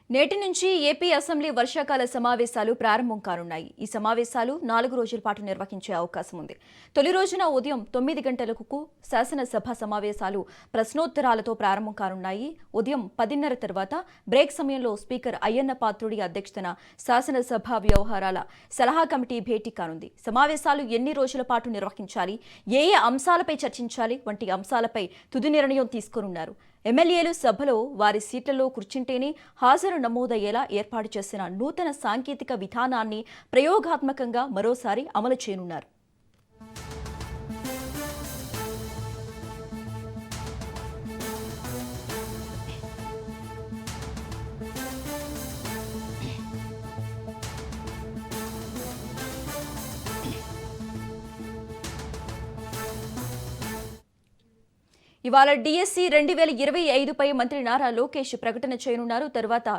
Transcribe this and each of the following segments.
నేటి నుంచి AP assembly వర్షాకాల సమావేశాలు ప్రారంభం కానున్నాయి. ఈ సమావేశాలు 4 రోజుల పాటు నిర్వహించే అవకాశం ఉంది. తొలి రోజున ఉదయం 9 గంటలకు శాసనసభ సమావేశాలు ప్రశ్నోత్తరాలతో ప్రారంభం కానున్నాయి. ఉదయం 10:30 తర్వాత బ్రేక్ సమయంలో స్పీకర్ అయ్యన్న పాత్రుడి అధ్యక్షతన శాసనసభ వ్యవహారాల సలహా కమిటీ భేటీ కానుంది. సమావేశాలు ఎన్ని రోజుల పాటు నిర్వహించాలి, ఏ అంశాలపై చర్చించాలి వంటి అంశాలపై తుది నిర్ణయం తీసుకోనున్నారు. ఎమ్మెల్యేలు సభలో వారి సీట్లలో కూర్చుంటేనే హాజరు నమోదయ్యేలా ఏర్పాటు చేసిన నూతన సాంకేతిక విధానాన్ని ప్రయోగాత్మకంగా మరోసారి అమలు చేయనున్నారు. ఇవాళ డిఎస్సి 2025పై మంత్రి నారా లోకేష్ ప్రకటన చేయనున్నారు. తర్వాత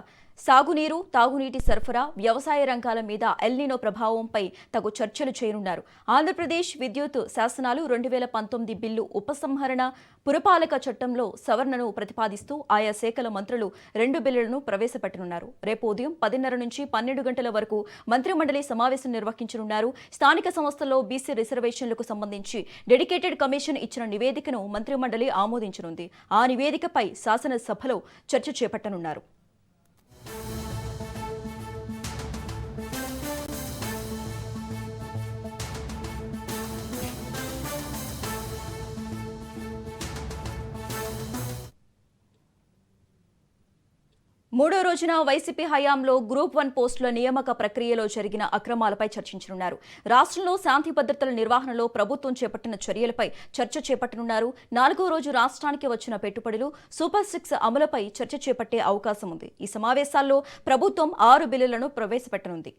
సాగునీరు, తాగునీటి సరఫరా, వ్యవసాయ రంగాల మీద ఎల్నినో ప్రభావంపై తగు చర్చలు చేయనున్నారు. ఆంధ్రప్రదేశ్ విద్యుత్ శాసనాలు 2019 బిల్లు ఉపసంహరణ, పురపాలక చట్టంలో సవరణను ప్రతిపాదిస్తూ ఆయా శాఖల మంత్రులు 2 బిల్లులను ప్రవేశపెట్టనున్నారు. రేపు ఉదయం 10:30 నుంచి 12 గంటల వరకు మంత్రిమండలి సమావేశం నిర్వహించనున్నారు. స్థానిక సంస్థల్లో బీసీ రిజర్వేషన్లకు సంబంధించి డెడికేటెడ్ కమిషన్ ఇచ్చిన నివేదికను మంత్రిమండలి ఆమోదించనుంది. ఆ నివేదికపై శాసనసభలో చర్చ చేపట్టనున్నారు. మూడో రోజున వైసీపీ హయాంలో గ్రూప్ 1 పోస్టుల నియామక ప్రక్రియలో జరిగిన అక్రమాలపై చర్చించనున్నారు. రాష్ట్రంలో శాంతి భద్రతల నిర్వహణలో ప్రభుత్వం చేపట్టిన చర్యలపై చర్చ చేపట్టనున్నారు. 4వ రోజు రాష్ట్రానికి వచ్చిన పెట్టుబడులు, సూపర్ 6 అమలుపై చర్చ చేపట్టే అవకాశం ఉంది. ఈ సమావేశాల్లో ప్రభుత్వం 6 బిల్లులను ప్రవేశపెట్టనుంది.